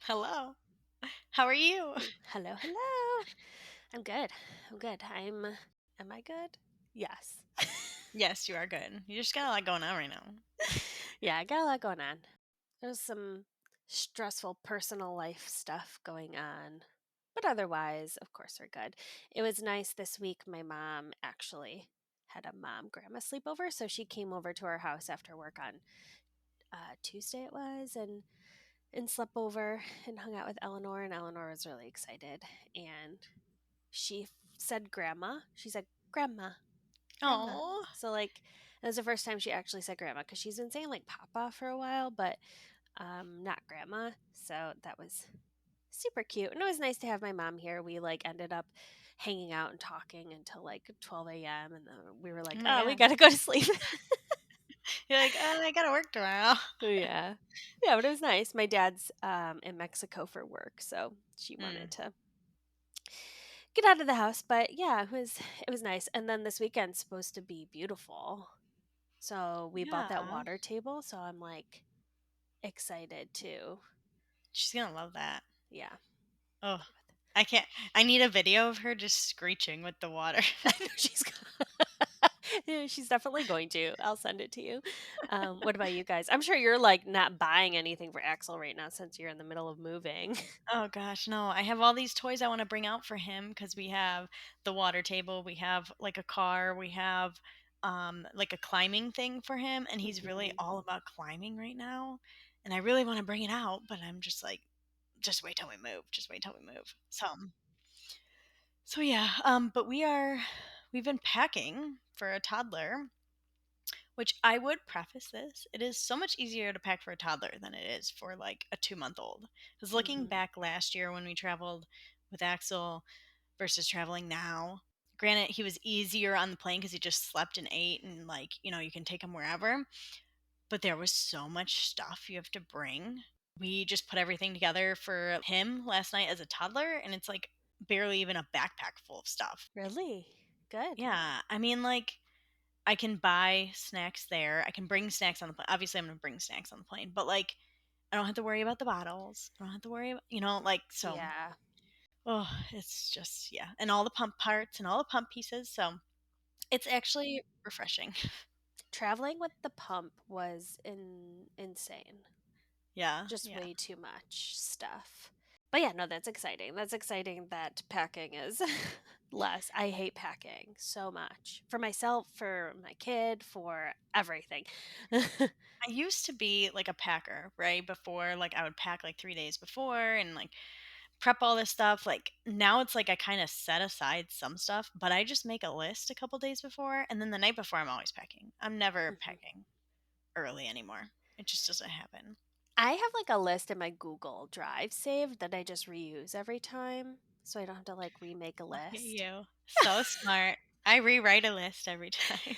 Hello. How are you? Hello, hello. I'm good. I'm good. Am I good? Yes. Yes, you are good. You just got a lot going on right now. Yeah, I got a lot going on. There's some stressful personal life stuff going on. But otherwise, of course, we're good. It was nice this week. My mom actually had a mom grandma sleepover. So she came over to our house after work on Tuesday, it was, and slept over and hung out with Eleanor. And Eleanor was really excited. And she said grandma. She said grandma, grandma. Oh, So like that was the first time she actually said grandma because she's been saying like papa for a while, but not grandma. So that was super cute. And it was nice to have my mom here. We like ended up hanging out and talking until like 12 a.m. and then we were oh like, my oh, we god. got to go to sleep. You're like, I gotta work tomorrow. Yeah. Yeah, but it was nice. My dad's in Mexico for work, so she wanted Mm, to get out of the house. But yeah, it was nice. And then this weekend's supposed to be beautiful. So we bought that yeah. water table, so I'm like excited to, She's gonna love that. yeah. Oh, Play with. I can't. I need a video of her just screeching with the water. I know yeah, she's definitely going to. I'll send it to you. What about you guys? I'm sure you're like not buying anything for Axel right now since you're in the middle of moving. Oh gosh, no. I have all these toys I want to bring out for him because we have the water table, we have like a car, we have like a climbing thing for him, and he's really Mhm. all about climbing right now. And I really want to bring it out, but I'm just like, just wait till we move. Just wait till we move. So yeah, but we've been packing for a toddler, which I would preface this. It is so much easier to pack for a toddler than it is for like a 2 month old. Because looking Mhm. back last year when we traveled with Axel versus traveling now, granted, he was easier on the plane because he just slept and ate and like, you can take him wherever. But there was so much stuff you have to bring. We just put everything together for him last night as a toddler, and it's like barely even a backpack full of stuff. Really? Good. Yeah, I mean, like, I can buy snacks there. I can bring snacks on the plane. Obviously, I'm gonna bring snacks on the plane, but like, I don't have to worry about the bottles. I don't have to worry about, like, so, Yeah. oh, it's just, yeah. And all the pump parts and all the pump pieces. So it's actually refreshing. Traveling with the pump was insane. Yeah, Just yeah. way too much stuff. But yeah, no, that's exciting. That's exciting that packing is less. I hate packing so much for myself, for my kid, for everything. I used to be like a packer, right? Before, like, I would pack like 3 days before and like prep all this stuff. Like, now it's like I kind of set aside some stuff, but I just make a list a couple days before. And then the night before, I'm always packing. I'm never Mhm. packing early anymore. It just doesn't happen. I have like a list in my Google Drive saved that I just reuse every time. So I don't have to like remake a Look at list. you. So smart. I rewrite a list every time.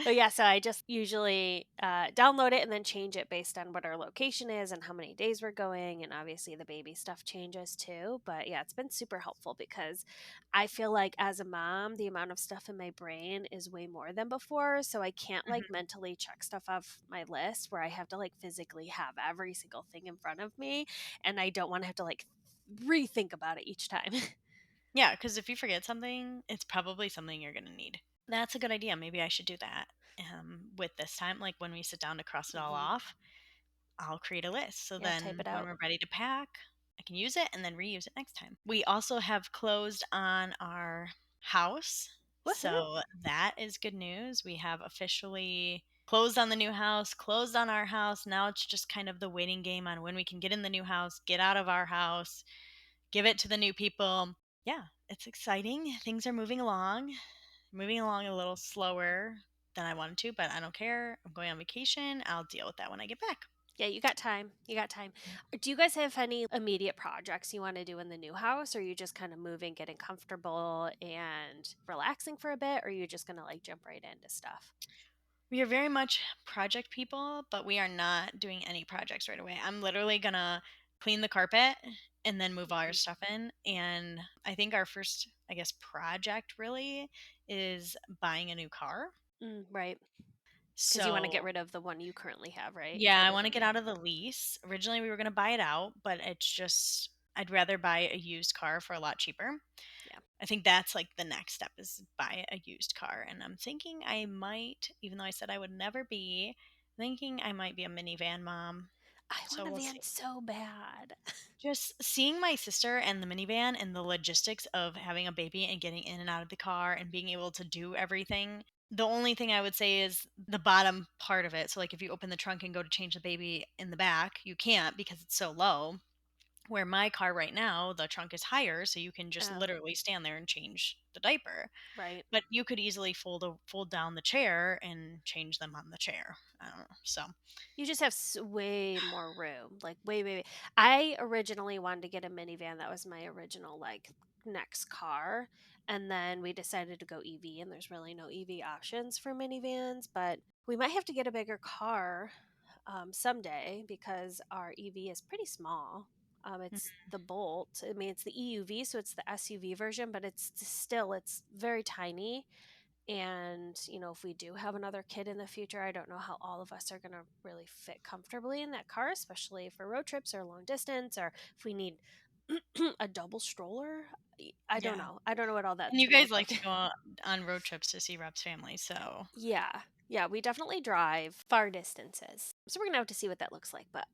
But yeah, so I just usually download it and then change it based on what our location is and how many days we're going. And obviously, the baby stuff changes too. But yeah, it's been super helpful because I feel like as a mom, the amount of stuff in my brain is way more than before. So I can't like Mhm. mentally check stuff off my list where I have to like physically have every single thing in front of me. And I don't want to have to like rethink about it each time. Yeah, because if you forget something, it's probably something you're going to need. That's a good idea. Maybe I should do that with this time. Like when we sit down to cross it all Hmm. off, I'll create a list. So Yeah, type then it when out. we're ready to pack, I can use it and then reuse it next time. We also have closed on our house. Woohoo! So that is good news. We have officially closed on the new house, closed on our house. Now it's just kind of the waiting game on when we can get in the new house, get out of our house, give it to the new people. Yeah, it's exciting. Things are moving along a little slower than I wanted to, but I don't care. I'm going on vacation. I'll deal with that when I get back. Yeah, you got time. You got time. Do you guys have any immediate projects you want to do in the new house? Or are you just kind of moving, getting comfortable and relaxing for a bit? Or are you just going to like jump right into stuff? We are very much project people, but we are not doing any projects right away. I'm literally gonna clean the carpet and then move all our Mhm. stuff in. And I think our first, I guess, project really is buying a new car. Right. Because you wanna get So, rid of the one you currently have, right? yeah, Get I rid want to of get out of the lease. Originally, we were going to buy it out, but it's just, I'd rather buy a used car for a lot cheaper. yeah. I think that's like the next step is buy a used car. And I'm thinking I might, even though I said I would never be, thinking I might be a minivan mom. I want So a we'll van see. so bad. Just seeing my sister and the minivan and the logistics of having a baby and getting in and out of the car and being able to do everything. The only thing I would say is the bottom part of it. So, like, if you open the trunk and go to change the baby in the back, you can't because it's so low. Where my car right now, the trunk is higher, so you can just Oh, literally stand there and change the diaper. right. But you could easily fold down the chair and change them on the chair. I don't know. So, You just have way more room, like way, way, way. I originally wanted to get a minivan. That was my original like next car, and then we decided to go EV. And there's really no EV options for minivans, but we might have to get a bigger car someday because our EV is pretty small. It's mhm. the Bolt. I mean, it's the EUV, so it's the SUV version, but it's very tiny. And, if we do have another kid in the future, I don't know how all of us are going to really fit comfortably in that car, especially for road trips or long distance, or if we need a double stroller. I don't Yeah. know. I don't know what all And that's you going to guys look like like. to go on road trips to see Rob's family. So, Yeah. Yeah. We definitely drive far distances. So we're going to have to see what that looks like. But,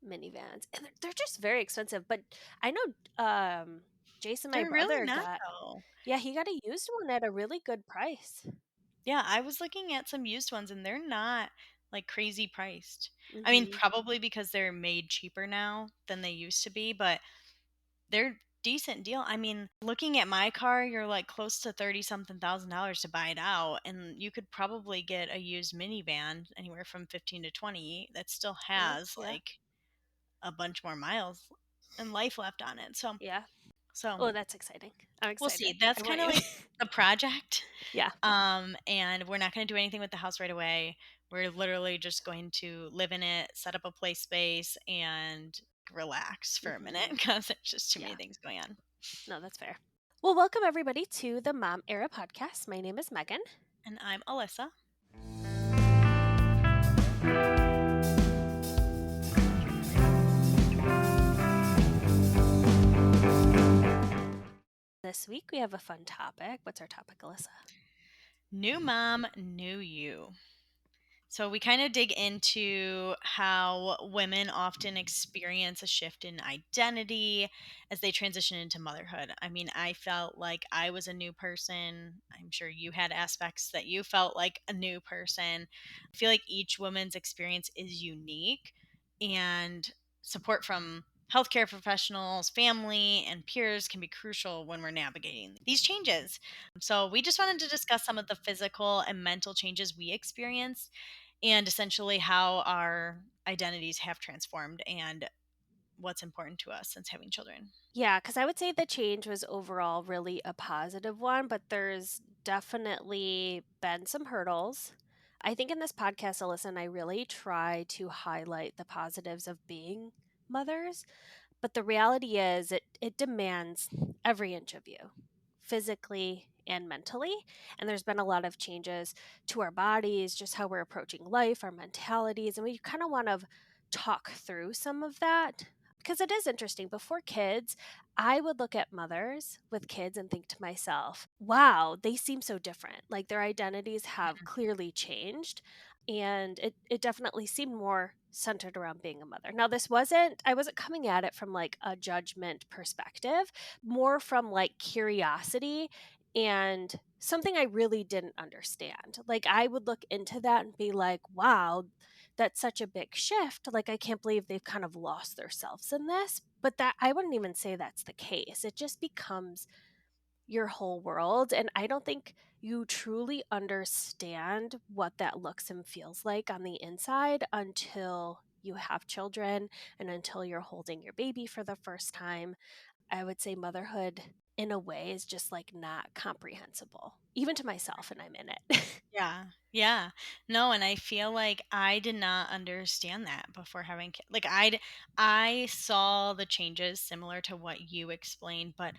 minivans. And they're just very expensive. But I know Jason, my they're really brother, not got, though. yeah, he got a used one at a really good price. Yeah, I was looking at some used ones and they're not like crazy priced. I mean, Hmm. probably because they're made cheaper now than they used to be, but they're decent deal. I mean, looking at my car, you're like close to 30 something thousand dollars to buy it out and you could probably get a used minivan anywhere from 15 to 20 that still Oh, has yeah. like a bunch more miles and life left on it. So, Yeah. so Oh, that's exciting. I'm we'll see. excited. That's I kind want of you. like the project. Yeah. And we're not going to do anything with the house right away. We're literally just going to live in it, set up a play space, and relax for a minute Hmm. because there's just too many Yeah. things going on. No, that's fair. Well, welcome everybody to the Mom Era podcast. My name is Megan. And I'm Alyssa. This week we have a fun topic. What's our topic, Alyssa? New mom, new you. So we kind of dig into how women often experience a shift in identity as they transition into motherhood. I mean, I felt like I was a new person. I'm sure you had aspects that you felt like a new person. I feel like each woman's experience is unique and support from healthcare professionals, family, and peers can be crucial when we're navigating these changes. So, we just wanted to discuss some of the physical and mental changes we experienced and essentially how our identities have transformed and what's important to us since having children. Yeah, because I would say the change was overall really a positive one, but there's definitely been some hurdles. I think in this podcast, Alyssa and I really try to highlight the positives of being mothers. But the reality is, it demands every inch of you, physically and mentally. And there's been a lot of changes to our bodies, just how we're approaching life, our mentalities. And we kind of want to talk through some of that because it is interesting. Before kids, I would look at mothers with kids and think to myself, wow, they seem so different. Like their identities have clearly changed. And it definitely seemed more centered around being a mother. Now, I wasn't coming at it from like a judgment perspective, more from like curiosity and something I really didn't understand. Like, I would look into that and be like, wow, that's such a big shift. Like, I can't believe they've kind of lost themselves in this. But that I wouldn't even say that's the case. It just becomes your whole world. And I don't think you truly understand what that looks and feels like on the inside until you have children and until you're holding your baby for the first time. I would say motherhood, in a way, is just like not comprehensible, even to myself, and I'm in it. Yeah. Yeah. No, and I feel like I did not understand that before having kids. Like I saw the changes similar to what you explained, but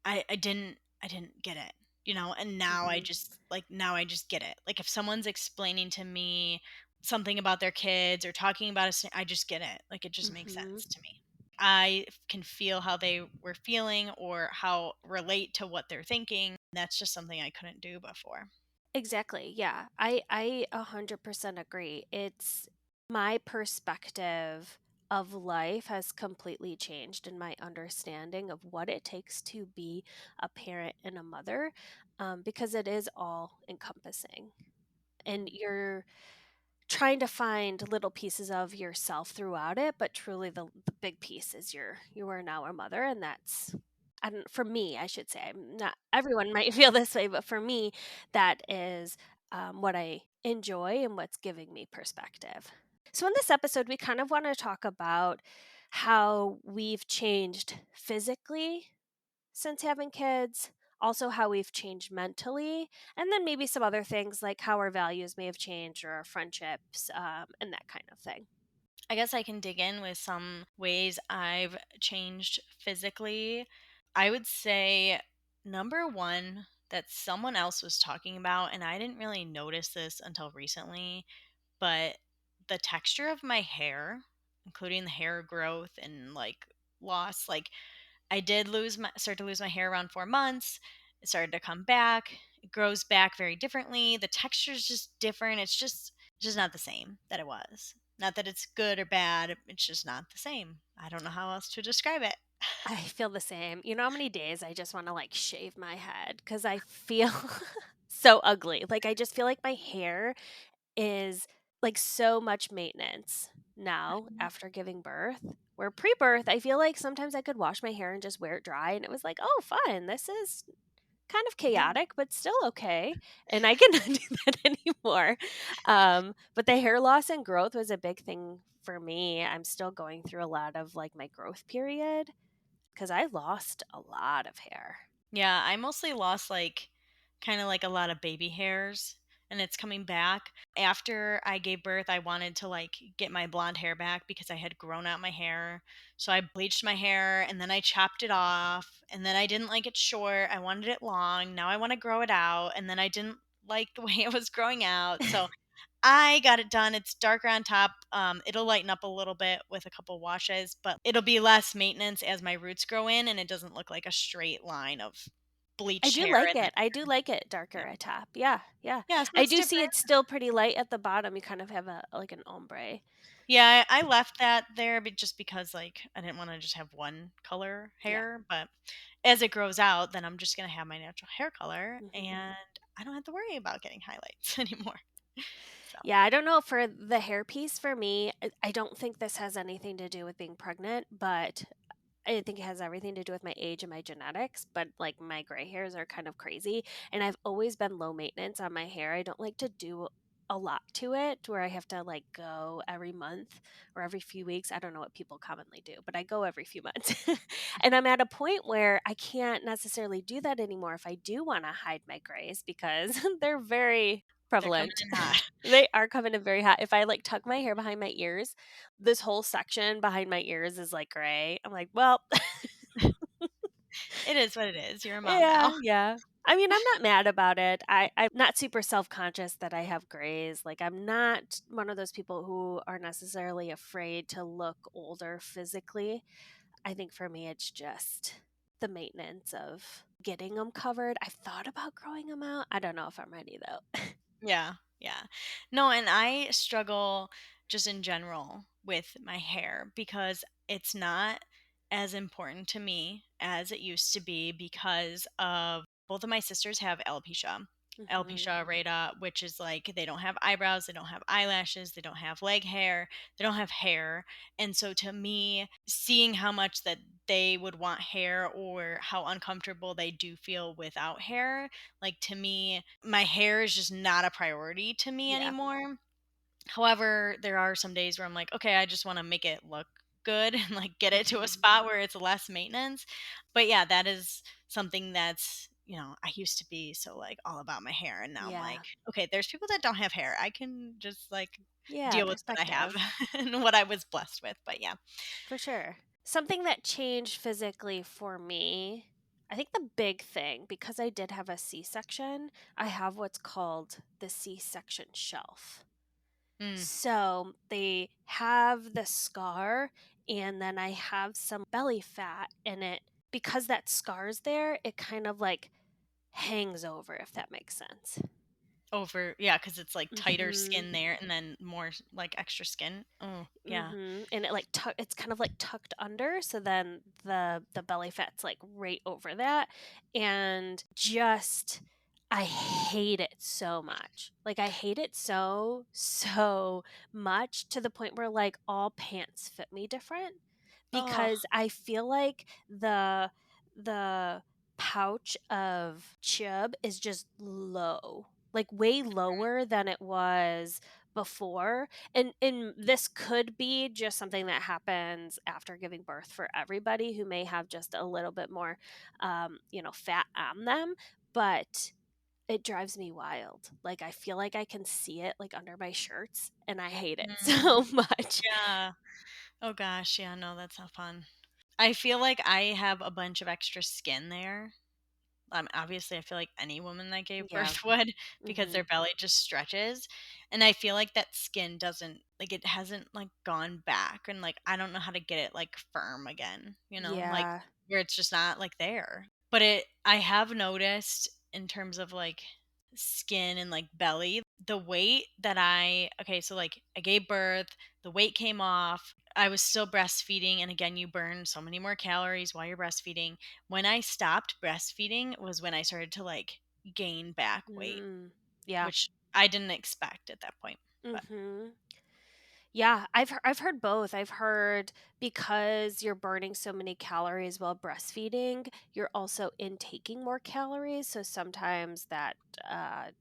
I didn't get it. and now I Mhm. just like now I just get it. Like if someone's explaining to me something about their kids or talking about I just get it. Like it just makes Mhm. sense to me. Can feel how they were feeling or how relate to what they're thinking. That's just something I couldn't do before. Exactly. Yeah. I 100% agree. It's my perspective of life has completely changed in my understanding of what it takes to be a parent and a mother, because it is all encompassing. And you're trying to find little pieces of yourself throughout it, but truly the big piece is you are now a mother, and that's, I don't, for me, I should say, I'm not everyone might feel this way, but for me, that is what I enjoy and what's giving me perspective. So in this episode, we kind of want to talk about how we've changed physically since having kids, also how we've changed mentally, and then maybe some other things like how our values may have changed or our friendships, and that kind of thing. I guess I can dig in with some ways I've changed physically. I would say number one that someone else was talking about, and I didn't really notice this until recently, but the texture of my hair, including the hair growth and like loss, like I did start to lose my hair around 4 months. It started to come back. It grows back very differently. The texture is just different. It's just not the same that it was. Not that it's good or bad. It's just not the same. I don't know how else to describe it. I feel the same. You know how many days I just want to like shave my head because I feel so ugly. Like I just feel like my hair is like so much maintenance now after giving birth. Where pre birth, I feel like sometimes I could wash my hair and just wear it dry, and it was like, oh, fun. This is kind of Yeah. chaotic, but still okay. And I cannot do that anymore. But the hair loss and growth was a big thing for me. I'm still going through a lot of like my growth period because I lost a lot of hair. Yeah, I mostly lost like kind of like a lot of baby hairs and it's coming back. After I gave birth, I wanted to like get my blonde hair back because I had grown out my hair. So I bleached my hair and then I chopped it off and then I didn't like it short. I wanted it long. Now I want to grow it out and then I didn't like the way it was growing out. So I got it done. It's darker on top. It'll lighten up a little bit with a couple washes, but it'll be less maintenance as my roots grow in, and it doesn't look like a straight line of I bleached do hair. like And then, it. I do like it darker yeah, at top. Yeah, yeah. yeah. So I it's do see different. it's still pretty light at the bottom. You kind of have a like an ombre. Yeah, I left that there, but just because like I didn't want to just have one color Yeah. hair. But as it grows out, then I'm just gonna have my natural hair color, Hmm. and I don't have to worry about getting highlights anymore. So Yeah, I don't know for the hair piece for me. I don't think this has anything to do with being pregnant, but I think it has everything to do with my age and my genetics, but like my gray hairs are kind of crazy. And I've always been low maintenance on my hair. I don't like to do a lot to it where I have to like go every month or every few weeks. I don't know what people commonly do, but I go every few months. And I'm at a point where I can't necessarily do that anymore if I do want to hide my grays because they're very they're coming prevalent. in hot. They are coming in very hot. If I like tuck my hair behind my ears, this whole section behind my ears is like gray. I'm like, well, It is what it is. You're a mom yeah, now. yeah. I mean, I'm not mad about it. I'm not super self conscious that I have grays. Like, I'm not one of those people who are necessarily afraid to look older physically. I think for me, it's just the maintenance of getting them covered. I've thought about growing them out. I don't know if I'm ready though. Yeah, yeah. No, and I struggle just in general with my hair because it's not as important to me as it used to be because of both of my sisters have alopecia. Hmm. Alopecia areata, which is like they don't have eyebrows, they don't have eyelashes, they don't have leg hair, they don't have hair. And so to me, seeing how much that they would want hair or how uncomfortable they do feel without hair, like to me, my hair is just not a priority to me Yeah. anymore. However, there are some days where I'm like, okay, I just want to make it look good and like get it to a Hmm. spot where it's less maintenance. But yeah, that is something that's, I used to be so like all about my hair and now I'm like, Yeah. okay, there's people that don't have hair. I can just like Yeah. deal with what I have Perspective. and what I was blessed with. But yeah. For sure. Something that changed physically for me, I think the big thing, because I did have a C-section, I have what's called the C-section shelf. Mm, So they have the scar, and then I have some belly fat in it. Because that scar's there, it kind of like hangs over, if that makes sense. over, yeah, because it's like tighter Mhm. skin there and then more like extra skin. Oh, yeah. And it like it's kind of like tucked under, so then the belly fat's like right over that, and just I hate it so much. Like I hate it so much to the point where like all pants fit me different Oh, because I feel like the pouch of chub is just low. Like way lower than it was before, and this could be just something that happens after giving birth for everybody who may have just a little bit more fat on them, but it drives me wild. Like I feel like I can see it like under my shirts, and I hate it mm, so much. yeah. Oh gosh, yeah, no, that's not fun. I feel like I have a bunch of extra skin there. Obviously, I feel like any woman that gave Yeah. birth would because Mhm. their belly just stretches. And I feel like that skin doesn't, like, it hasn't, like, gone back. And, like, I don't know how to get it, like, firm again, like, Yeah. where it's just not, like, there. But I have noticed in terms of, like, skin and, like, belly, the weight that okay, so, like, I gave birth, the weight came off. I was still breastfeeding. And again, you burn so many more calories while you're breastfeeding. When I stopped breastfeeding was when I started to, like, gain back weight, Mm. Yeah. which I didn't expect at that point. But Mhm. Yeah, I've heard both. I've heard because you're burning so many calories while breastfeeding, you're also intaking more calories. So sometimes that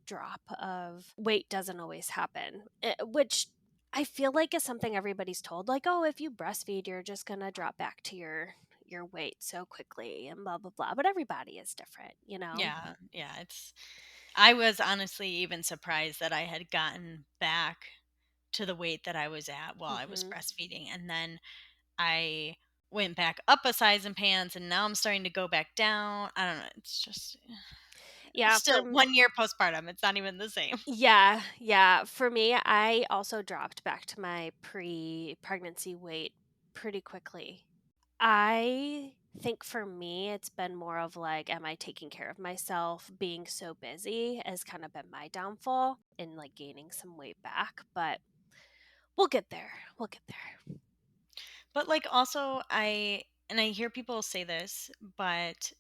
drop of weight doesn't always happen, which I feel like is something everybody's told. Like, oh, if you breastfeed, you're just gonna drop back to your weight so quickly, and blah blah blah. But everybody is different, you know. yeah, yeah, I was honestly even surprised that I had gotten back to the weight that I was at while I was Hmm. breastfeeding. And then I went back up a size in pants, and now I'm starting to go back down. I don't know. It's just Yeah, still 1 year postpartum. It's not even the same. Yeah, yeah. For me, I also dropped back to my pre-pregnancy weight pretty quickly. I think for me, it's been more of like, am I taking care of myself? Being so busy has kind of been my downfall in like gaining some weight back, but we'll get there. We'll get there. But, like, also, I hear people say this, but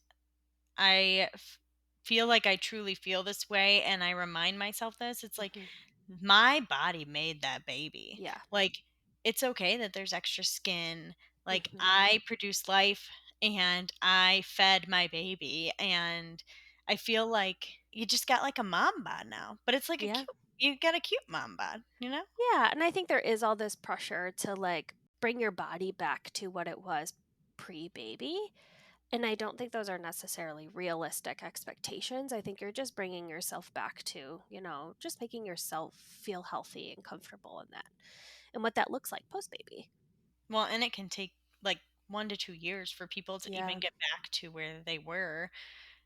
feel like I truly feel this way, and I remind myself this. It's like Hmm. my body made that baby. Yeah. Like, it's okay that there's extra skin. Like, Hmm. I produced life and I fed my baby, and I feel like you just got like a mom bod now. But it's like Yeah. you got a cute mom bod, you know? Yeah. And I think there is all this pressure to like bring your body back to what it was pre-baby. And I don't think those are necessarily realistic expectations. I think you're just bringing yourself back to, just making yourself feel healthy and comfortable in that and what that looks like post baby. Well, and it can take like 1 to 2 years for people to even Yeah. get back to where they were.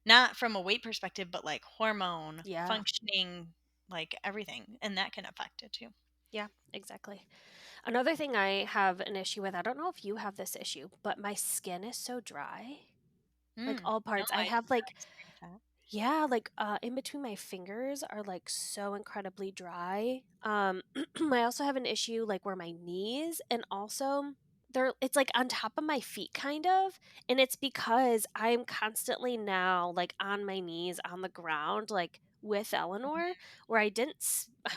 Not from a weight perspective, but like hormone, Yeah. functioning, like everything, and that can affect it too. Yeah, exactly. Another thing I have an issue with, I don't know if you have this issue, but my skin is so dry. Like Mm. all No, parts. I I did have not like experience that. Yeah, like, in between my fingers are, like, so incredibly dry. I also have an issue, like, where my knees and also it's, like, on top of my feet kind of, and it's because I'm constantly now, like, on my knees on the ground, like, with Eleanor, where I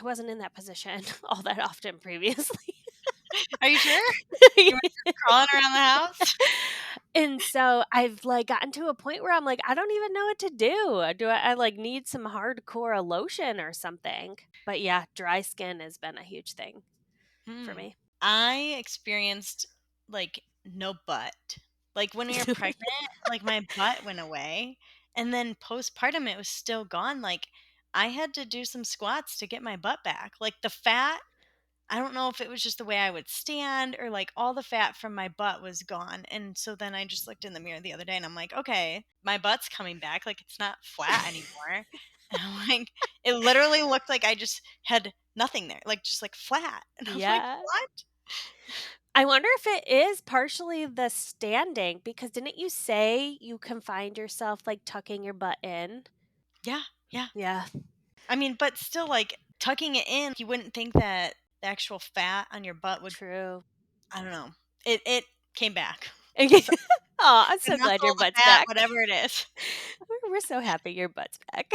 wasn't in that position all that often previously. Are you sure? You were just crawling around the house? And so I've like gotten to a point where I'm like, I don't even know what to do. I like need some hardcore lotion or something? But yeah, dry skin has been a huge thing for Hmm. me. I experienced like no butt. Like when we were pregnant, like my butt went away, and then postpartum it was still gone. Like I had to do some squats to get my butt back. Like the fat I don't know if it was just the way I would stand or like all the fat from my butt was gone. And so then I just looked in the mirror the other day and I'm like, okay, my butt's coming back. Like it's not flat anymore. And I'm like, it literally looked like I just had nothing there, like just like flat. And I'm like, Yeah. what? I wonder if it is partially the standing because didn't you say you can find yourself like tucking your butt in? Yeah. Yeah. Yeah, I mean, but still, like tucking it in, you wouldn't think that the actual fat on your butt would, true. I don't know. It came back. Oh, For some, I'm the so glad your muscle, the butt's fat, back. whatever it is. We're so happy your butt's back.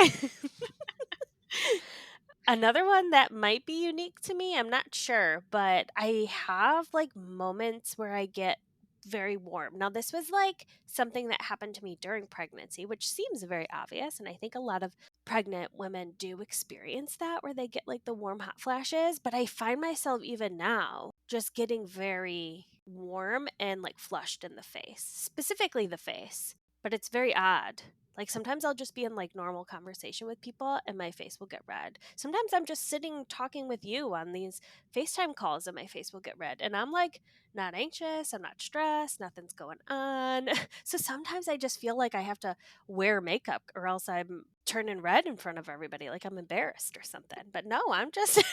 Another one that might be unique to me, I'm not sure, but I have like moments where I get very warm. Now, this was like something that happened to me during pregnancy, which seems very obvious. And I think a lot of pregnant women do experience that where they get like the warm hot flashes. But I find myself even now just getting very warm and like flushed in the face, specifically the face. But it's very odd. Like sometimes I'll just be in like normal conversation with people and my face will get red. Sometimes I'm just sitting talking with you on these FaceTime calls and my face will get red. And I'm like not anxious, I'm not stressed, nothing's going on. So sometimes I just feel like I have to wear makeup or else I'm turning red in front of everybody like I'm embarrassed or something. But no, I'm just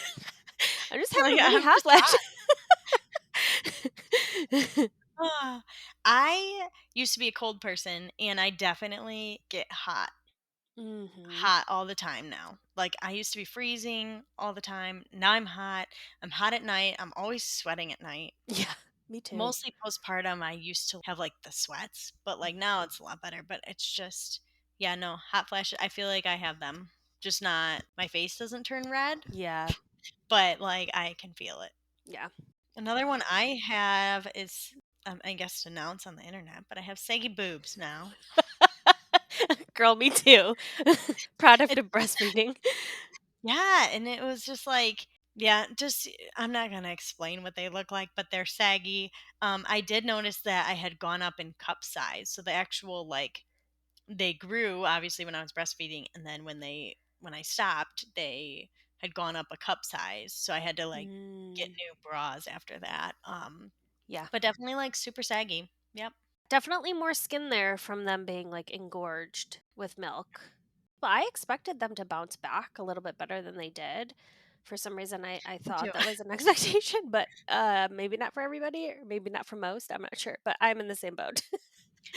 I'm just having Like a mini I'm hot just flash. hot. Ah, I used to be a cold person and I definitely get Mhm. hot all the time now. Like I used to be freezing all the time. Now I'm hot. I'm hot at night. I'm always sweating at night. Yeah, me too. Mostly postpartum, I used to have like the sweats, but like now it's a lot better. But it's just, yeah, no, hot flashes. I feel like I have them. Just not, my face doesn't turn red, Yeah. but like I can feel it. Yeah. Another one I have is, I guess, announced on the internet, but I have saggy boobs now. Girl, me too. Product It's of breastfeeding. Yeah, and it was just like, yeah, just I'm not gonna explain what they look like, but they're saggy. I did notice that I had gone up in cup size, so the actual like they grew obviously when I was breastfeeding, and then when I stopped, they had gone up a cup size, so I had to like get Mm, new bras after that. yeah. But definitely like super saggy. Yep. Definitely more skin there from them being like engorged with milk. But I expected them to bounce back a little bit better than they did. For some reason, I Me thought too. that was an expectation, but maybe not for everybody, or maybe not for most. I'm not sure, but I'm in the same boat.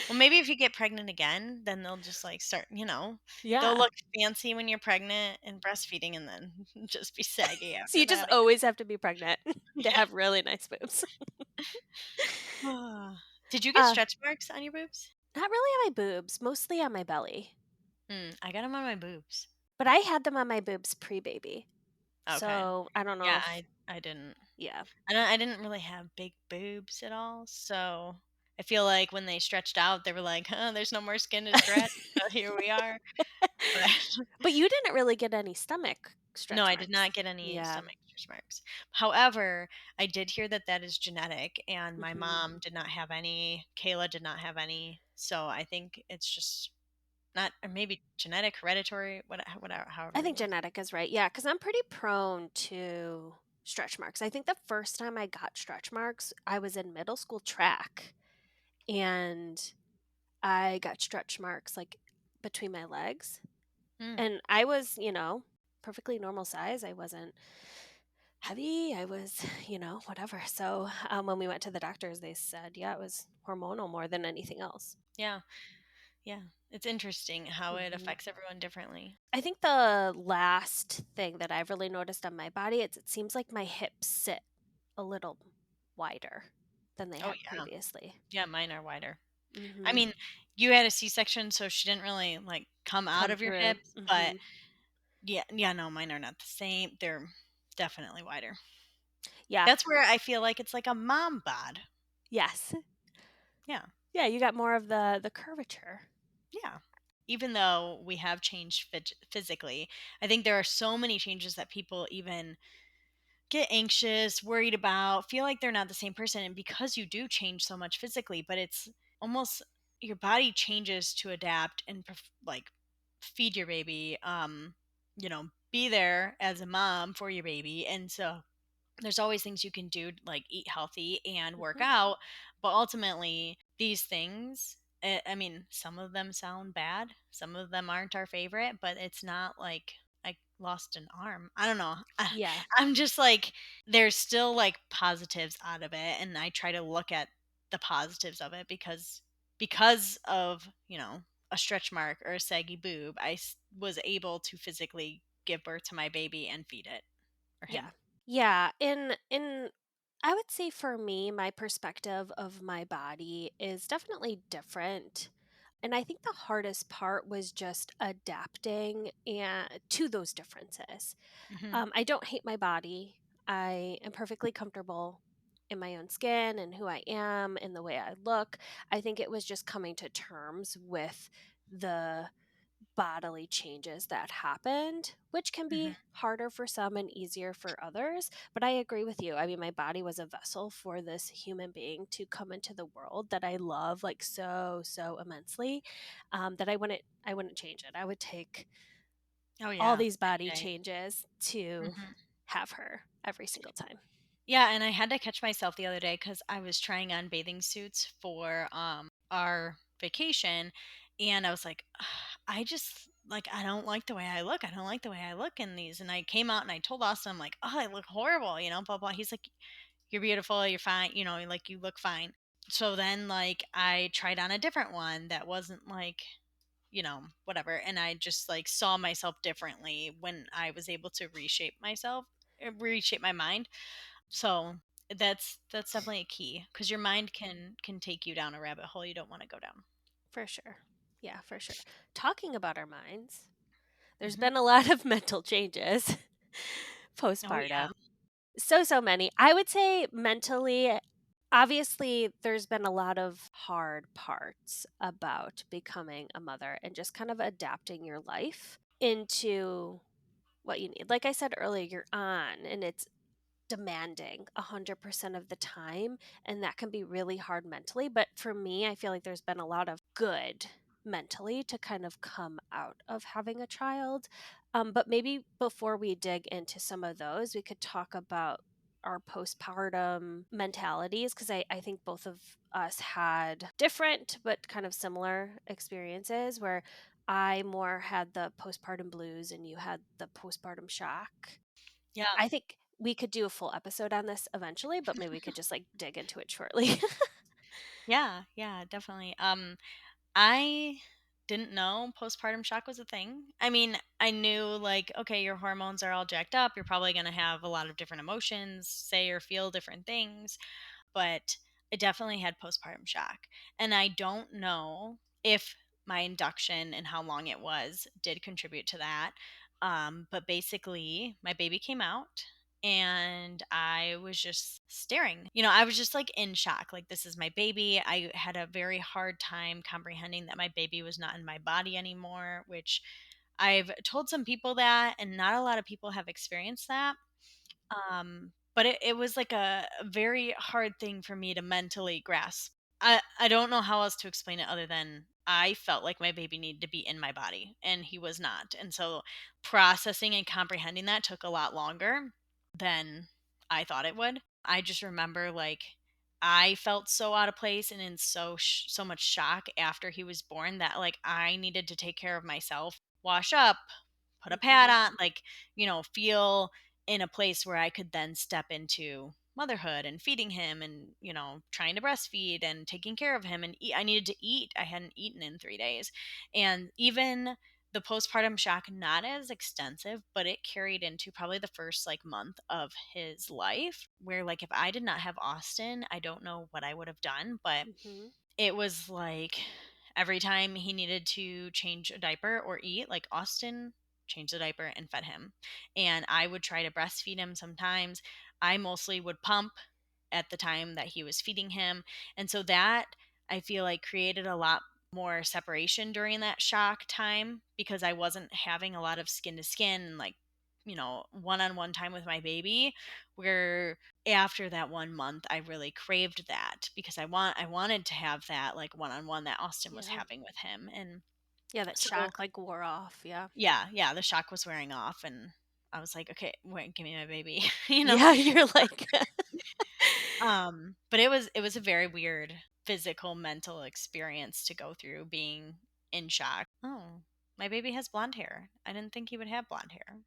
Well, maybe if you get pregnant again, then they'll just like start, they'll Yeah. look fancy when you're pregnant and breastfeeding and then just be saggy So after you just that again. always have to be pregnant to Yeah. have really nice boobs. Ah. Did you get Uh, stretch marks on your boobs? Not really on my boobs, mostly on my belly. I got them on my boobs. But I had them on my boobs pre-baby. Okay. So I don't know Yeah, if I didn't. yeah. I didn't really have big boobs at all, so I feel like when they stretched out, they were like, "Huh, there's no more skin to stretch, so here we are." But But you didn't really get any stomach no, stretch I did marks. not get any Yeah. stomach stretch marks. However, I did hear that that is genetic, and my Mhm. mom did not have any. Kayla did not have any. So I think it's just not, or maybe genetic, hereditary, whatever, I however you think want to. genetic is right. Yeah, cuz I'm pretty prone to stretch marks. I think the first time I got stretch marks, I was in middle school track and I got stretch marks like between my legs. Mm, And I was, perfectly normal size. I wasn't heavy. I was, whatever. So when we went to the doctors, they said, yeah, it was hormonal more than anything else. yeah, yeah. It's interesting how it hmm affects everyone differently. I think the last thing that I've really noticed on my body is it seems like my hips sit a little wider than they Oh had yeah, previously. yeah. Mine are wider. I hmm mean, you had a C-section, so she didn't really like come out Come of your through. hips, but yeah, yeah. No, mine are not the same. They're definitely wider. Yeah. That's where I feel like it's like a mom bod. Yes. Yeah. Yeah. You got more of the curvature. Yeah. Even though we have changed physically, I think there are so many changes that people even get anxious, worried about, feel like they're not the same person. And because you do change so much physically, but it's almost your body changes to adapt and like feed your baby, be there as a mom for your baby. And so there's always things you can do, like eat healthy and work Mhm. out, but ultimately these things, I mean, some of them sound bad, some of them aren't our favorite, but it's not like I lost an arm. I don't know. Yeah. I'm just like, there's still like positives out of it, and I try to look at the positives of it because of, a stretch mark or a saggy boob, was able to physically give birth to my baby and feed it, or Yeah. him. Yeah, in I would say for me, my perspective of my body is definitely different. And I think the hardest part was just adapting and to those differences. Hmm. I don't hate my body. I am perfectly comfortable in my own skin and who I am and the way I look. I think it was just coming to terms with the bodily changes that happened, which can be Hmm. harder for some and easier for others. But I agree with you. I mean, my body was a vessel for this human being to come into the world that I love like so, so immensely, that I wouldn't change it. I would take Oh all yeah, these body any day. changes to Mhm. have her every single time. Yeah, and I had to catch myself the other day because I was trying on bathing suits for our vacation, and I was like, "Ugh, I just like I don't like the way I look. I don't like the way I look in these." And I came out and I told Austin, I'm like, "Oh, I look horrible," blah blah. He's like, "You're beautiful. You're fine. Like you look fine." So then, like, I tried on a different one that wasn't like, whatever, and I just like saw myself differently when I was able to reshape my mind. So that's definitely a key, because your mind can take you down a rabbit hole you don't want to go down. For sure. Yeah, for sure. Talking about our minds, there's Hmm. been a lot of mental changes Oh yeah. postpartum. So many. I would say mentally, obviously, there's been a lot of hard parts about becoming a mother and just kind of adapting your life into what you need. Like I said earlier, you're on and it's demanding 100% of the time, and that can be really hard mentally. But for me, I feel like there's been a lot of good mentally to kind of come out of having a child. But maybe before we dig into some of those, we could talk about our postpartum mentalities, because I think both of us had different but kind of similar experiences where I more had the postpartum blues and you had the postpartum shock. Yeah. I think we could do a full episode on this eventually, but maybe we could just like dig into it shortly. Yeah, yeah, definitely. I didn't know postpartum shock was a thing. I mean, I knew like, okay, your hormones are all jacked up, you're probably going to have a lot of different emotions, say or feel different things, but I definitely had postpartum shock. And I don't know if my induction and how long it was did contribute to that. But basically, my baby came out and I was just staring. I was just like in shock. Like, this is my baby. I had a very hard time comprehending that my baby was not in my body anymore, which I've told some people that, and not a lot of people have experienced that. But it was like a very hard thing for me to mentally grasp. I don't know how else to explain it other than I felt like my baby needed to be in my body and he was not. And so processing and comprehending that took a lot longer than I thought it would. I just remember like I felt so out of place and in so much shock after he was born that like I needed to take care of myself, wash up, put a pad Mhm. on, like, feel in a place where I could then step into motherhood and feeding him and, trying to breastfeed and taking care of him and eat. I needed to eat. I hadn't eaten in 3 days. And even the postpartum shock, not as extensive, but it carried into probably the first like month of his life, where like if I did not have Austin, I don't know what I would have done, but Mhm. it was like every time he needed to change a diaper or eat, like Austin changed the diaper and fed him. And I would try to breastfeed him sometimes. I mostly would pump at the time that he was feeding him. And so that I feel like created a lot more separation during that shock time, because I wasn't having a lot of skin to skin and like, one-on-one time with my baby, where after that 1 month I really craved that, because I wanted to have that like one-on-one that Austin was Yeah. having with him. And Yeah, that so shock like wore off. Yeah. yeah, yeah, the shock was wearing off, and I was like, "Okay, wait, give me my baby," you know? Yeah, you're like But it was a very weird physical, mental experience to go through being in shock. "Oh, my baby has blonde hair. I didn't think he would have blonde hair."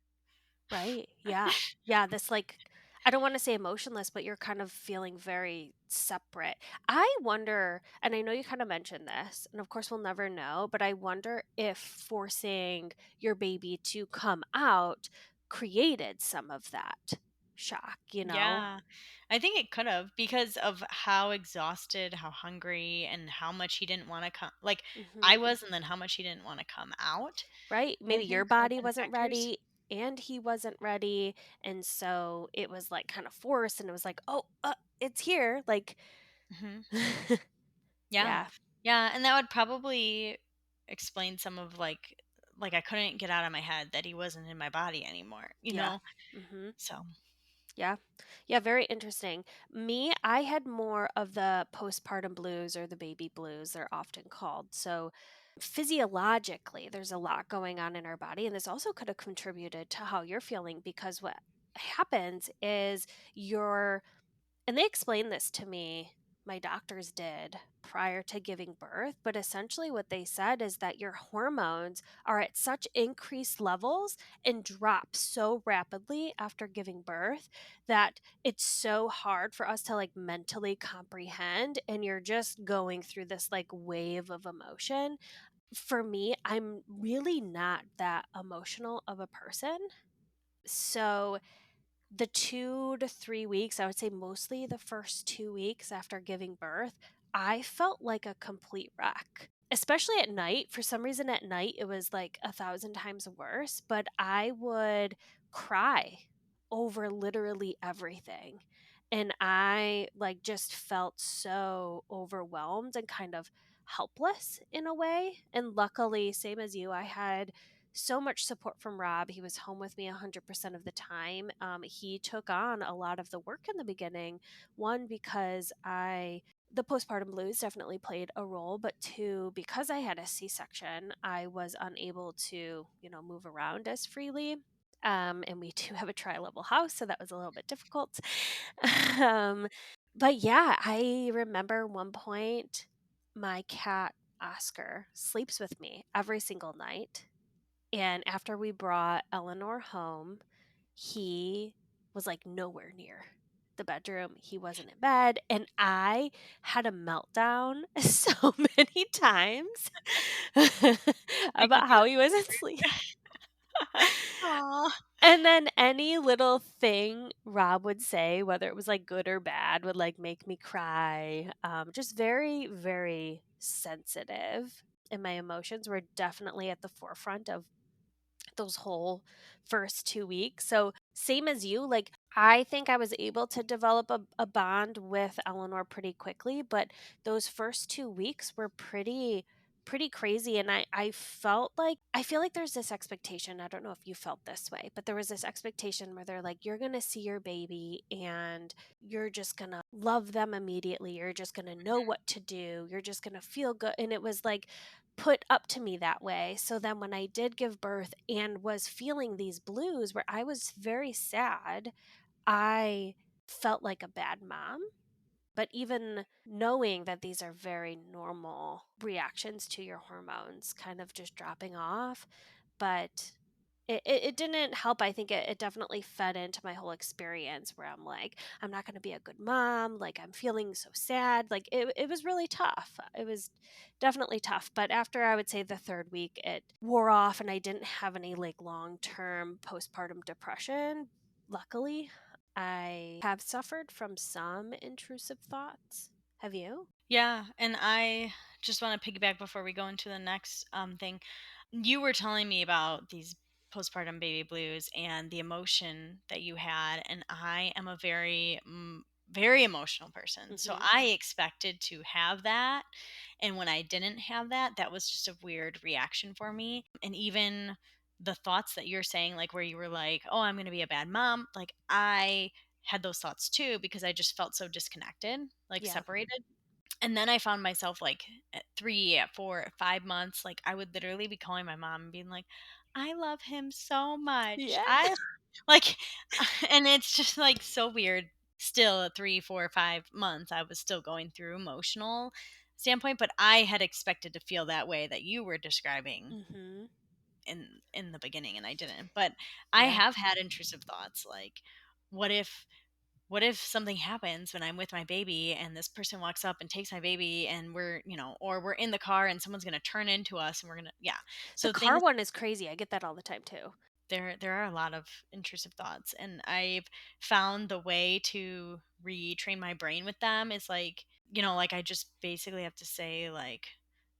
Right. Yeah. Yeah, this like I don't want to say emotionless, but you're kind of feeling very separate. I wonder, and I know you kind of mentioned this, and of course we'll never know, but I wonder if forcing your baby to come out created some of that shock, you know? Yeah. I think it could have because of how exhausted, how hungry, and how much he didn't wanna come like, I Mhm. was, and then how much he didn't wanna come out, Right? I Maybe your think could have body been wasn't factors. ready and he wasn't ready, and so it was like kind of forced and it was like, "Oh, it's here." Like Mhm. Yeah. yeah. Yeah, and that would probably explain some of, like, I couldn't get out of my head that he wasn't in my body anymore, you Yeah. know? Mhm. So Yeah. Yeah, very interesting. Me, I had more of the postpartum blues or the baby blues, they're often called. So, physiologically, there's a lot going on in our body. And this also could have contributed to how you're feeling because what happens is your and they explained this to me, my doctors did prior to giving birth. But essentially, what they said is that your hormones are at such increased levels and drop so rapidly after giving birth that it's so hard for us to like mentally comprehend. And you're just going through this like wave of emotion. For me, I'm really not that emotional of a person. So, the 2 to 3 weeks, I would say mostly the first 2 weeks after giving birth, I felt like a complete wreck. Especially at night. For some reason at night, it was like 1,000 times worse, but I would cry over literally everything. And I, like, just felt so overwhelmed and kind of helpless in a way. And luckily, same as you, I had so much support from Rob. He was home with me 100% of the time. He took on a lot of the work in the beginning. One, because the postpartum blues definitely played a role, but two, because I had a C section, I was unable to, move around as freely. And we do have a tri level house, so that was a little bit difficult. um, but yeah, I remember one point my cat Oscar sleeps with me every single night, and after we brought Eleanor home, he was like nowhere near the bedroom. He wasn't in bed. And I had a meltdown so many times like, "You about how gotta he wasn't asleep. Aw. And then any little thing Rob would say, whether it was like good or bad, would like make me cry. Just very, very sensitive. And my emotions were definitely at the forefront of those whole first 2 weeks. So, same as you, like, I think I was able to develop a bond with Eleanor pretty quickly, but those first 2 weeks were pretty crazy. And I felt like I feel like there's this expectation. I don't know if you felt this way, but there was this expectation where they're like, you're gonna see your baby and you're just gonna love them immediately. You're just gonna know what to do. You're just gonna feel good. And it was like put up to me that way. So then when I did give birth and was feeling these blues where I was very sad, I felt like a bad mom. But even knowing that these are very normal reactions to your hormones kind of just dropping off, but it didn't help. I think it definitely fed into my whole experience where I'm like, I'm not going to be a good mom. Like, I'm feeling so sad. Like, it was really tough. It was definitely tough. But after I would say the third week, it wore off and I didn't have any like long term postpartum depression. Luckily, I have suffered from some intrusive thoughts. Have you? Yeah, and I just want to piggyback before we go into the next thing. You were telling me about these postpartum baby blues and the emotion that you had, and I am a very emotional person. So Mm-hmm. I expected to have that, and when I didn't have that, that was just a weird reaction for me. And even the thoughts that you're saying, like where you were like, "Oh, I'm going to be a bad mom," like I had those thoughts too because I just felt so disconnected, like Yeah. separated. And then I found myself, like, at 3, at 4, at 5 months, like, I would literally be calling my mom and being like, "I love him so much. Yeah. Like, and it's just like so weird. Still at 3, 4, 5 months, I was still going through emotional standpoint, but I had expected to feel that way that you were describing Mhm. in the beginning, and I didn't. But I Yeah. have had intrusive thoughts like, what if what if something happens when I'm with my baby and this person walks up and takes my baby and we're, or we're in the car and someone's going to turn into us and we're going to, yeah. The So car things, one is crazy. I get that all the time too. there are a lot of intrusive thoughts, and I've found the way to retrain my brain with them is like, like I just basically have to say like,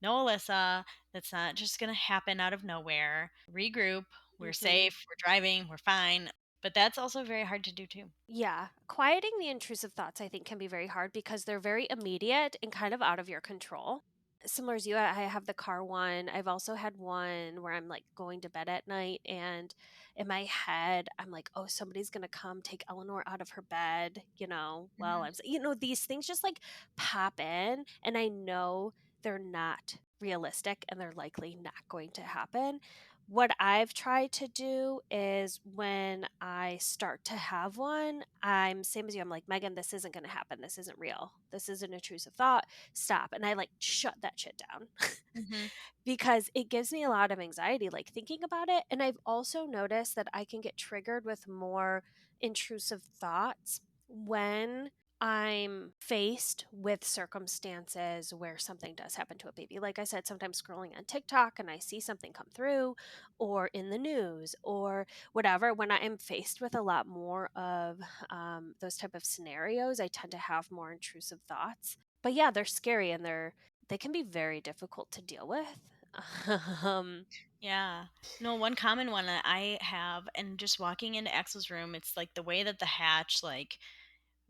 no, Alyssa, that's not just going to happen out of nowhere. Regroup. We're Mhm. safe, we're driving, we're fine. But that's also very hard to do too. Yeah. Quieting the intrusive thoughts, I think, can be very hard because they're very immediate and kind of out of your control. Similar as you, I have the car one. I've also had one where I'm like going to bed at night and in my head, I'm like, oh, somebody's going to come take Eleanor out of her bed, while Mhm. these things just like pop in. And I know they're not realistic and they're likely not going to happen. What I've tried to do is when I start to have one, I'm same as you. I'm like, Megan, this isn't going to happen. This isn't real. This is an intrusive thought. Stop. And I like shut that shit down Mhm. because it gives me a lot of anxiety, like thinking about it. And I've also noticed that I can get triggered with more intrusive thoughts when I'm faced with circumstances where something does happen to a baby. Like I said, sometimes scrolling on TikTok and I see something come through, or in the news, or whatever. When I am faced with a lot more of those type of scenarios, I tend to have more intrusive thoughts. But yeah, they're scary and they can be very difficult to deal with. um, Yeah. No, one common one that I have, and just walking into Axel's room, it's like the way that the hatch like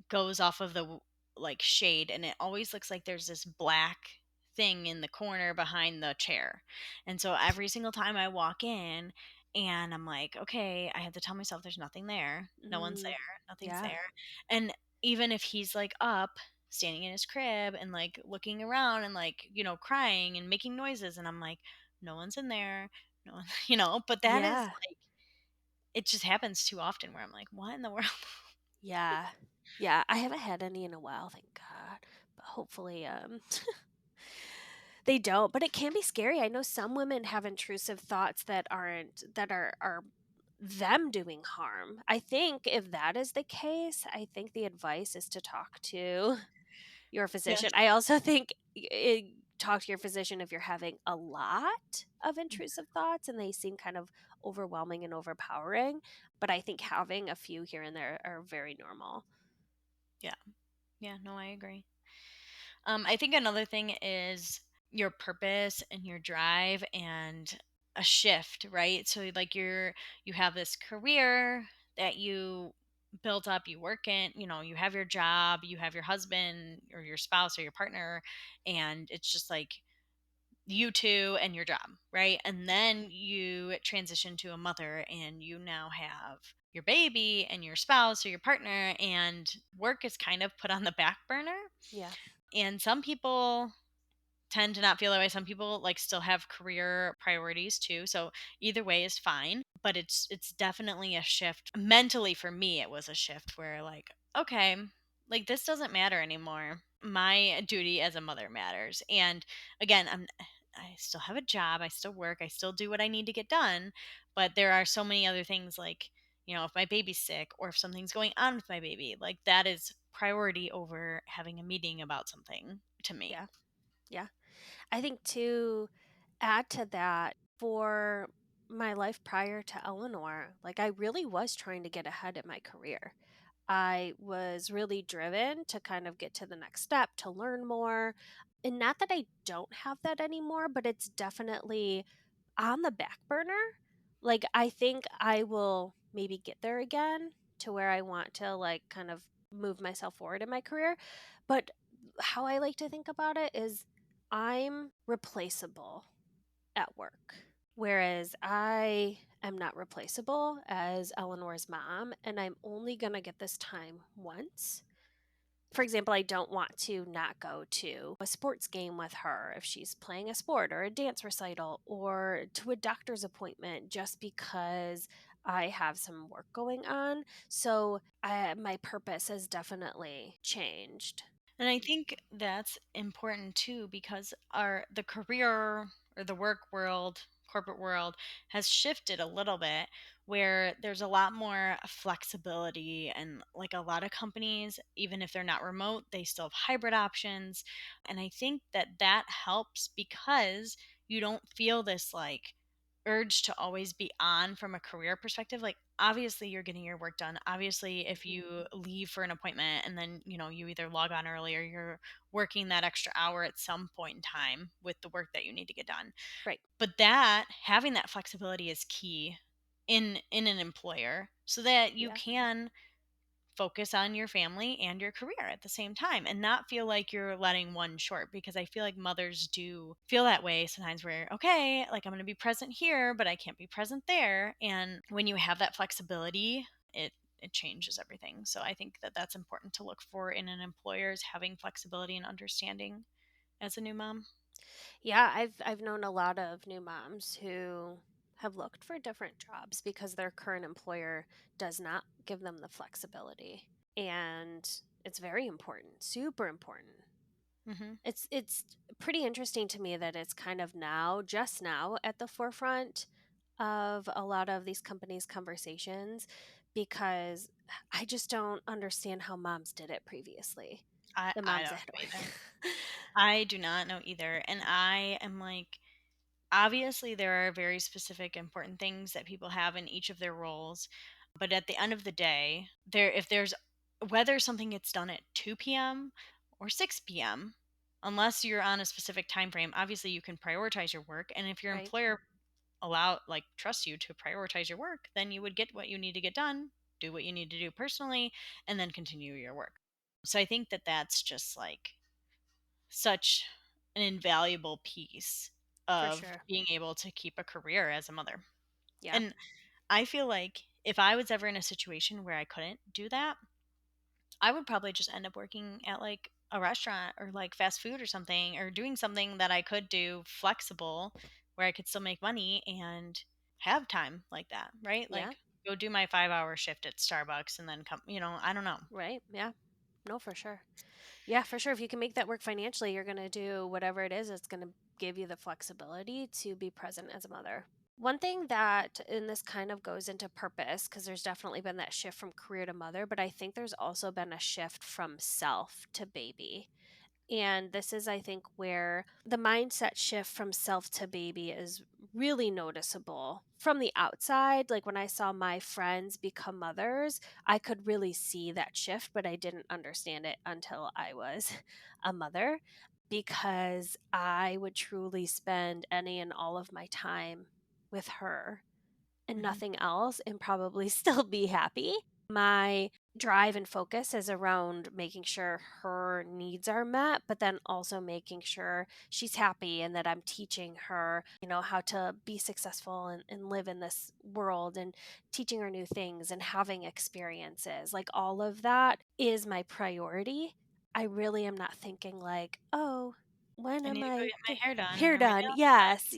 goes off of the like shade, and it always looks like there's this black thing in the corner behind the chair. And so every single time I walk in and I'm like, okay, I have to tell myself there's nothing there. No one's there. mm, Nothing's yeah, there. And even if he's like up standing in his crib and like looking around and like, crying and making noises, and I'm like, no one's in there. No one, but that is yeah, like, it just happens too often where I'm like, what in the world? yeah, yeah. I haven't had any in a while, thank God. But hopefully, they don't. But it can be scary. I know some women have intrusive thoughts that are them doing harm. I think if that is the case, I think the advice is to talk to your Yes. physician. I also think talk to your physician if you're having a lot of intrusive thoughts and they seem kind of overwhelming and overpowering. But I think having a few here and there are very normal. Yeah. Yeah, no, I agree. I think another thing is your purpose and your drive and a shift, right? So like you have this career that you built up, you work in, you have your job, you have your husband or your spouse or your partner, and it's just like you two and your job, right? And then you transition to a mother and you now have your baby and your spouse or your partner, and work is kind of put on the back burner. Yeah. And some people tend to not feel that way. Some people like still have career priorities too. So either way is fine, but it's definitely a shift. Mentally for me it was a shift where like, okay, like this doesn't matter anymore. My duty as a mother matters. And again, I still have a job, I still work, I still do what I need to get done, but there are so many other things like, if my baby's sick or if something's going on with my baby, like that is priority over having a meeting about something to me. Yeah. Yeah. I think to add to that, for my life prior to Eleanor, like I really was trying to get ahead in my career. I was really driven to kind of get to the next step, to learn more. And not that I don't have that anymore, but it's definitely on the back burner. Like I think I will maybe get there again to where I want to like kind of move myself forward in my career. But how I like to think about it is I'm replaceable at work. Whereas I am not replaceable as Eleanor's mom, and I'm only going to get this time once. For example, I don't want to not go to a sports game with her if she's playing a sport or a dance recital or to a doctor's appointment just because I have some work going on. So my purpose has definitely changed. And I think that's important too because the career or the work world, corporate world has shifted a little bit where there's a lot more flexibility, and like a lot of companies, even if they're not remote, they still have hybrid options. And I think that that helps because you don't feel this like urge to always be on from a career perspective. Like obviously you're getting your work done. Obviously if Mhm. you leave for an appointment and then, you either log on early or you're working that extra hour at some point in time with the work that you need to get done. Right. But that having that flexibility is key in an employer so that you Yeah. can focus on your family and your career at the same time and not feel like you're letting one short, because I feel like mothers do feel that way sometimes where okay, like I'm going to be present here but I can't be present there. And when you have that flexibility, it changes everything. So I think that that's important to look for in an employer, is having flexibility and understanding as a new mom. Yeah, I've known a lot of new moms who have looked for different jobs because their current employer does not give them the flexibility. And it's very important, super important. Hmm. It's pretty interesting to me that it's kind of now, just now, at the forefront of a lot of these companies' conversations because I just don't understand how moms did it previously. The I moms don't that had to know either. work. I do not know either, and I am like, obviously there are very specific important things that people have in each of their roles, but at the end of the day, there if there's whether something gets done at 2 p.m. or 6 p.m., unless you're on a specific time frame, obviously you can prioritize your work, and if your Right? employer trusts you to prioritize your work, then you would get what you need to get done, do what you need to do personally, and then continue your work. So I think that that's just like such an invaluable piece For of sure. being able to keep a career as a mother. Yeah. And I feel like if I was ever in a situation where I couldn't do that, I would probably just end up working at like a restaurant or like fast food or something, or doing something that I could do flexible where I could still make money and have time like that, right? Yeah. Like go do my 5 hour shift at Starbucks and then come, I don't know. Right. Yeah. No, for sure. Yeah, for sure. If you can make that work financially, you're going to do whatever it is that's going to give you the flexibility to be present as a mother. One thing that, and this kind of goes into purpose, because there's definitely been that shift from career to mother, but I think there's also been a shift from self to baby. And this is, I think, where the mindset shift from self to baby is really noticeable from the outside. Like when I saw my friends become mothers, I could really see that shift, but I didn't understand it until I was a mother because I would truly spend any and all of my time with her and Hmm. nothing else and probably still be happy. My drive and focus is around making sure her needs are met, but then also making sure she's happy and that I'm teaching her, how to be successful and live in this world and teaching her new things and having experiences. Like all of that is my priority. I really am not thinking like, oh, when I am need to go I get my hair done hair or my done? nails Yes,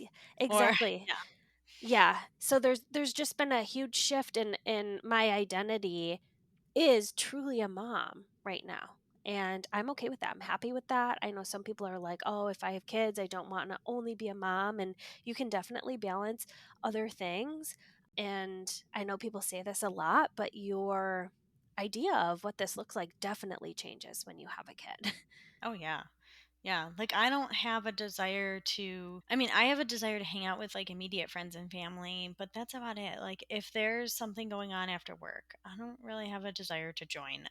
done or exactly. yeah. Yeah. So there's just been a huge shift in my identity is truly a mom right now. And I'm okay with that. I'm happy with that. I know some people are like, "Oh, if I have kids, I don't want to only be a mom." And you can definitely balance other things. And I know people say this a lot, but your idea of what this looks like definitely changes when you have a kid. Oh yeah. Yeah, like I don't have a desire to, I mean, I have a desire to hang out with like immediate friends and family, but that's about it. Like if there's something going on after work, I don't really have a desire to join.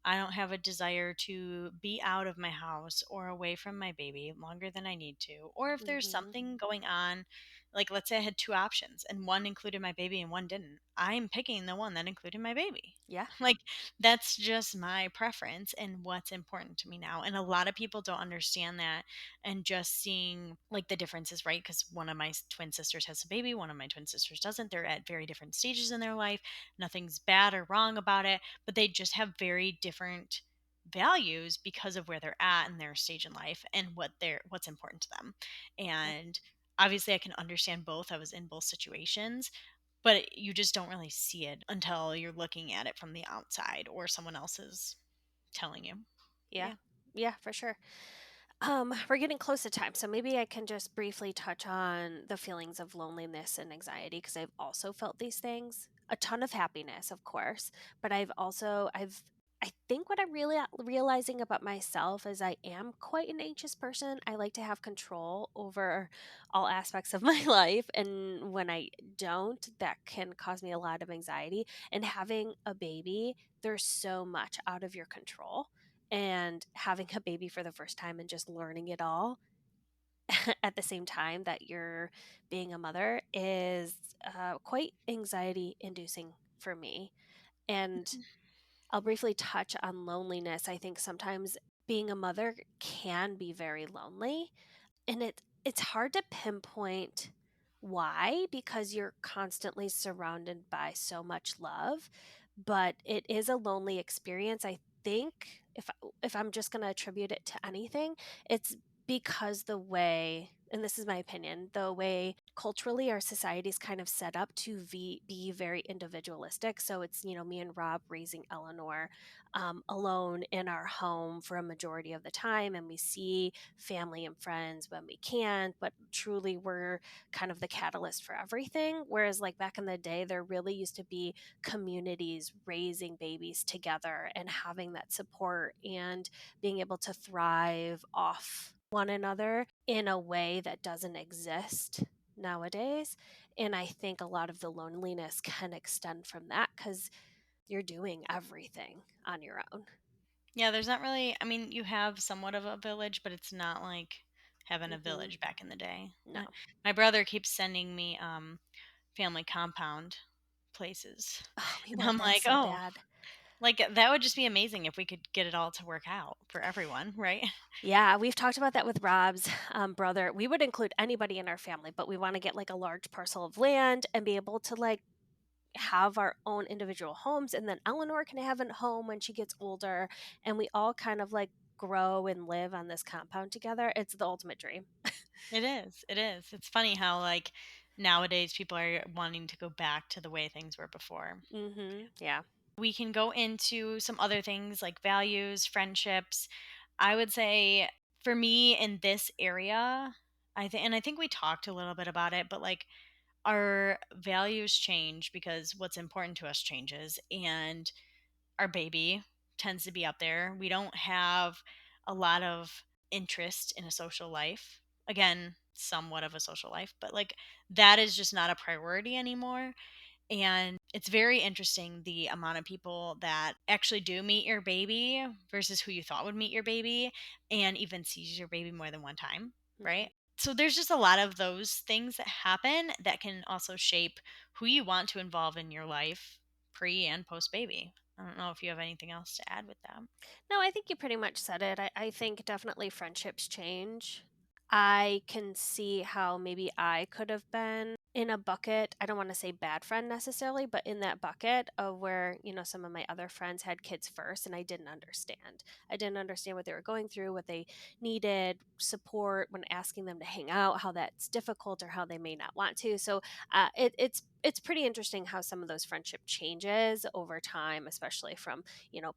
I don't have a desire to be out of my house or away from my baby longer than I need to. Or if there's Mhm. something going on, like let's say I had two options and one included my baby and one didn't, I'm picking the one that included my baby. Yeah. Like that's just my preference and what's important to me now. And a lot of people don't understand that, and just seeing like the differences, right? Because one of my twin sisters has a baby, one of my twin sisters doesn't. They're at very different stages in their life. Nothing's bad or wrong about it, but they just have very different values because of where they're at in their stage in life and what's important to them. Yeah. And obviously I can understand both. I was in both situations, but you just don't really see it until you're looking at it from the outside or someone else is telling you. But Yeah. yeah. Yeah, for sure. We're getting close to time, so maybe I can just briefly touch on the feelings of loneliness and anxiety because I've also felt these things. A ton of happiness, of course, but I think what I'm really realizing about myself is I am quite an anxious person. I like to have control over all aspects of my life, and when I don't, that can cause me a lot of anxiety. And having a baby, there's so much out of your control, and having a baby for the first time and just learning it all at the same time that you're being a mother is quite anxiety inducing for me. And I'll briefly touch on loneliness. I think sometimes being a mother can be very lonely, and it's hard to pinpoint why because you're constantly surrounded by so much love, but it is a lonely experience. I think if I'm just going to attribute it to anything, it's because the way, and this is my opinion, the way culturally our society is kind of set up to be very individualistic. So it's, me and Rob raising Eleanor alone in our home for a majority of the time, and we see family and friends when we can, but truly we're kind of the catalyst for everything. Whereas, like back in the day, there really used to be communities raising babies together and having that support and being able to thrive off one another in a way that doesn't exist nowadays. And I think a lot of the loneliness can extend from that because you're doing everything on your own. Yeah, there's not really, I mean, you have somewhat of a village, but it's not like having a Hmm. village back in the day. No. My brother keeps sending me family compound places. Oh, we And want I'm that like, so "Oh, bad. like that would just be amazing if we could get it all to work out for everyone, right?" Yeah, we've talked about that with Rob's brother. We would include anybody in our family, but we want to get like a large parcel of land and be able to like have our own individual homes. And then Eleanor can have a home when she gets older. And we all kind of like grow and live on this compound together. It's the ultimate dream. It is. It is. It's funny how like nowadays people are wanting to go back to the way things were before. Yeah. We can go into some other things like values, friendships. I would say for me in this area, I think we talked a little bit about it, but like our values change because what's important to us changes and our baby tends to be up there. We don't have a lot of interest in a social life. Again, somewhat of a social life, but like that is just not a priority anymore. And it's very interesting the amount of people that actually do meet your baby versus who you thought would meet your baby and even sees your baby more than one time, Hmm. right? So there's just a lot of those things that happen that can also shape who you want to involve in your life pre and post baby. I don't know if you have anything else to add with that. No, I think you pretty much said it. I think definitely friendships change. I can see how maybe I could have been in a bucket. I don't want to say bad friend necessarily, but in that bucket of where, some of my other friends had kids first and I didn't understand. I didn't understand what they were going through, what they needed, support when asking them to hang out, how that's difficult or how they may not want to. So it's pretty interesting how some of those friendship changes over time, especially from,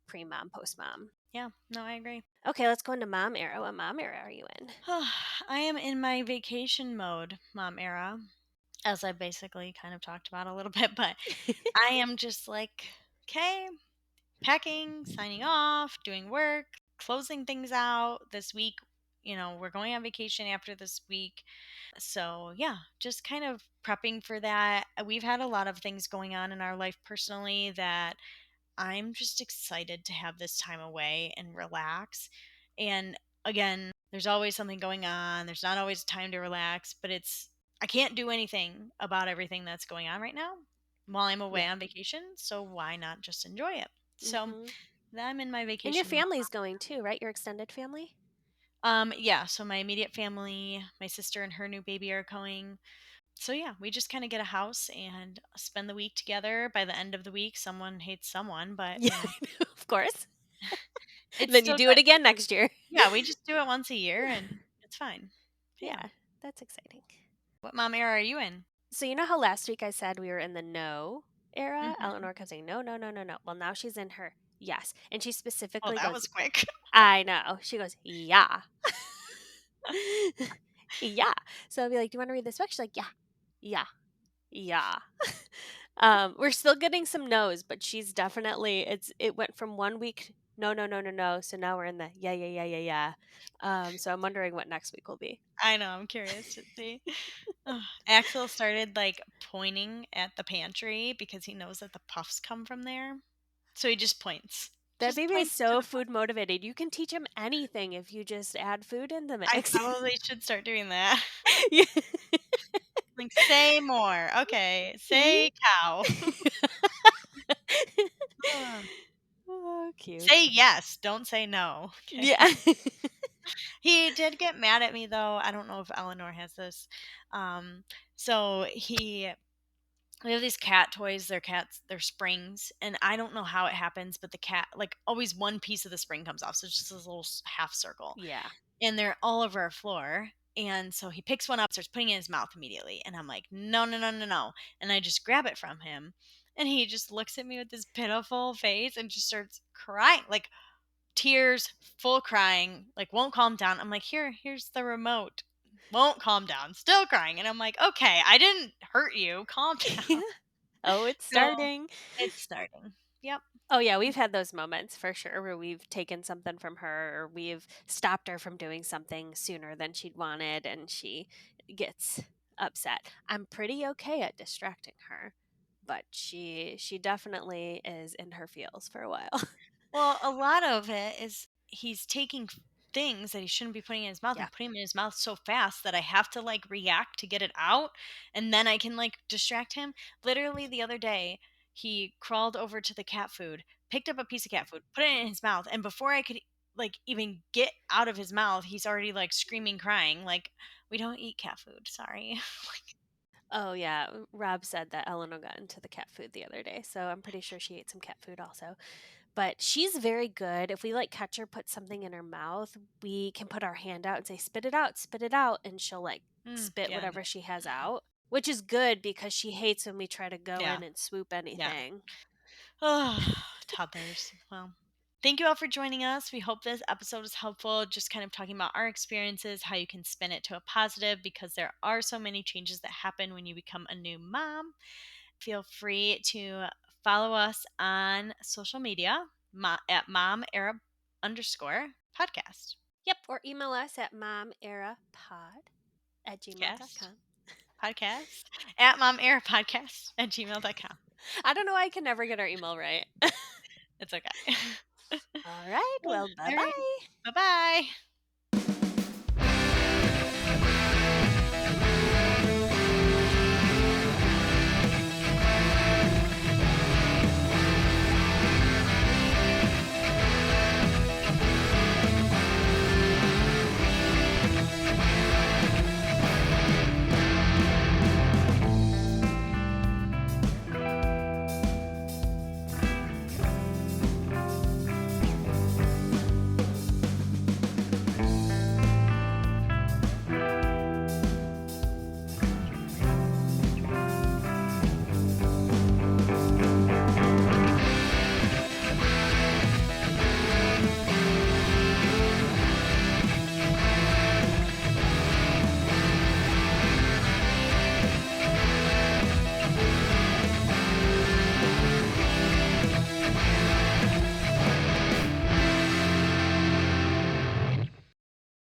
pre mom, post mom. Yeah, no, I agree. Okay, let's go into mom era. What mom era are you in? I am in my vacation mode, mom era, as I basically kind of talked about a little bit, but I am just like, okay, packing, signing off, doing work, closing things out this week. We're going on vacation after this week. So, yeah, just kind of prepping for that. We've had a lot of things going on in our life personally that I'm just excited to have this time away and relax. And again, there's always something going on. There's not always time to relax, but I can't do anything about everything that's going on right now while I'm away Yeah. on vacation. So why not just enjoy it? So Hmm. I'm in my And your vacation mode. family's going too, right? Your extended family? Yeah, so my immediate family, my sister and her new baby are going. So yeah, we just kind of get a house and spend the week together. By the end of the week, someone hates someone, but Yeah, of course. it's Then you still do it good. again next year. Yeah, we just do it once a year and it's fine. But yeah. Yeah, that's exciting. What mom era are you in? So you know how last week I said we were in the no era? Mhm. Eleanor kept saying no, no, no, no, no. Well, now she's in her yes, and she Oh, specifically that goes, was quick. "I know." She goes, "Yeah, yeah." So I'll be like, "Do you want to read this book?" She's like, "Yeah, yeah, yeah." We're still getting some no's, but she's definitely it went from 1 week no, no, no, no, no. So now we're in the yeah, yeah, yeah, yeah, yeah. So I'm wondering what next week will be. I know, I'm curious to see. Ugh. Axel started, like, pointing at the pantry because he knows that the puffs come from there. So he just points. That Just baby is points to so the puff. food motivated. You can teach him anything if you just add food in the I mix. probably should start doing that. Yeah. Like, "Say more." Okay. See? "Say cow." Ugh. Oh, Say cute. yes, don't say no. Okay. Yeah. He did get mad at me, though. I don't know if Eleanor has this. Um, so he we have these cat toys. They're cats. They're springs, and I don't know how it happens, but the cat, like, always one piece of the spring comes off, so it's just this little half circle, Yeah. and they're all over our floor. And so he picks one up, starts putting it in his mouth immediately, and I'm like, no, no, no, no, no, and I just grab it from him, and he just looks at me with this pitiful face and just starts crying, like tears, full crying, like won't calm down. I'm like, here's the remote. Won't calm down, still crying. And I'm like, okay, I didn't hurt you. Calm down. Oh, it's So starting. it's starting. Yep. Oh, yeah, we've had those moments for sure where we've taken something from her or we've stopped her from doing something sooner than she'd wanted and she gets upset. I'm pretty okay at distracting her, but she definitely is in her feels for a while. Well, a lot of it is he's taking things that he shouldn't be putting in his mouth Yeah. and putting them in his mouth so fast that I have to like react to get it out, and then I can like distract him. Literally the other day, he crawled over to the cat food, picked up a piece of cat food, put it in his mouth, and before I could like even get out of his mouth, he's already like screaming, crying, like, "We don't eat cat food, sorry." Oh, yeah. Rob said that Eleanor got into the cat food the other day, so I'm pretty sure she ate some cat food also. But she's very good. If we like catch her put something in her mouth, we can put our hand out and say, spit it out, and she'll like spit Yeah, whatever she has out, which is good because she hates when we try to go yeah, in and swoop yeah. anything. Oh, toddlers. Well, thank you all for joining us. We hope this episode was helpful, just kind of talking about our experiences, how you can spin it to a positive, because there are so many changes that happen when you become a new mom. Feel free to follow us on social media at mom era underscore podcast. Yep. Or email us at momerapod at Yes. gmail.com. Podcast at mom era podcast at gmail.com. I don't know why I can never get our email right. It's okay. All right. Well, bye All right. bye. Bye bye.